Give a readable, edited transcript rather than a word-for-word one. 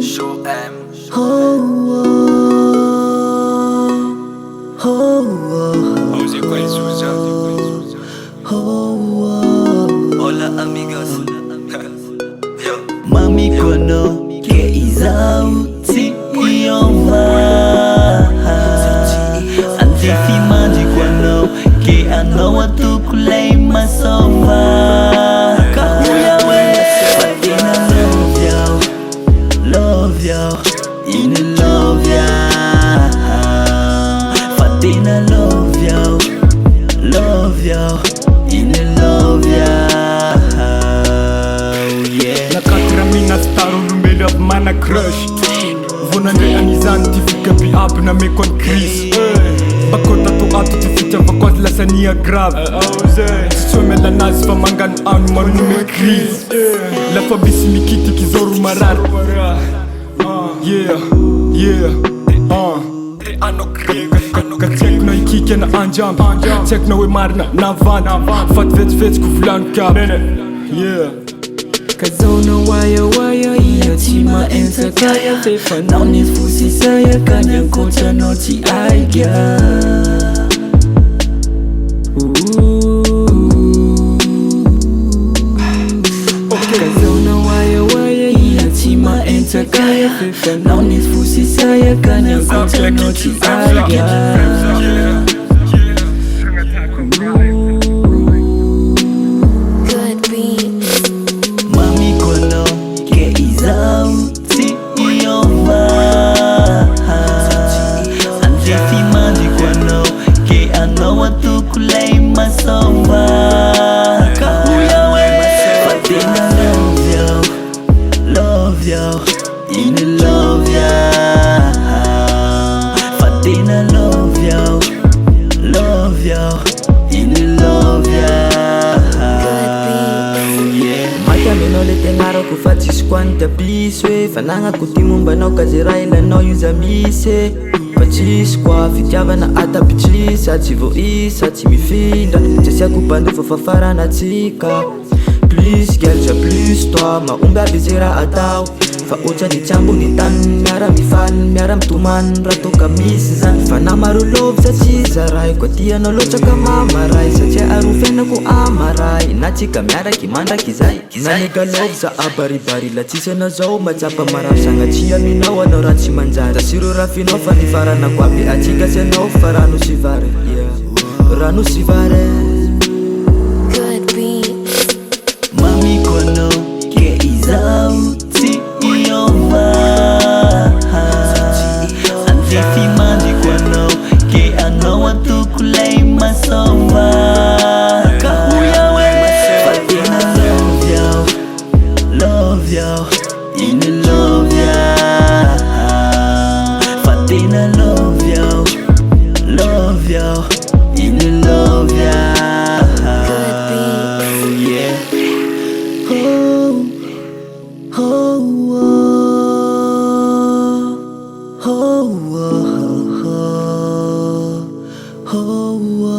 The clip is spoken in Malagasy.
Show M. Música e Susan. Hola amigos. Mami kono ke izauti iyoma Andifi mandi kono ke anoa tukulei masoma Kahuya we Fatina love you, in love ya Fatina love you, in love ya Nakatira mina staro lumbele up mana crush Vona nde anizan tifika bi up na me kon Chris Bakota to ato tifika vakot la sania grave Tisome la nazi fa mangan anu manu me Chris La fa bisi mikiti kizoru marar Yeah Ka tekno ikike na anjam Tekno we marna na van Fat vet ku vlan kap Yeah Kazona waya iya tima ensa kaya fefa Naunis fusi saya kanyang kota noti aiga Kazona waya iya tima ensa kaya fefa Naunis fusi saya kanyang kota noti aiga In love ya Fatina love you, in love ya Mata minole tengaro ku fatis quanta biswe Fananga ku timumbanao kazirai lanao yuzamise Fatis kwa fitiavana atapitri Sati voi, sati mifindra Jasiaku bandu fafarana tsika Plus girl, ja plus toi Maumba bizera atao Fa ucha ni chambu ni tan Miara mifan, miara mtuman Rato kamisi zan Fana maru love za chizarai Kwa tia no locha kama marai Sache arufena ku amarai Nachika miara kimanda kizai Naniga love za abari-bari La chise na zao Machapa marar Sanga chia minawa no rachi manjari Siru rafino fanifara na kwapi Achika seno faranu sivare Ranu sivare Mami kono ke izauti iyoma Andifi mandi kono ke anoa tukulei masoma Kahuya we Fatina love you, in love ya Fatina love you, in love ya Oh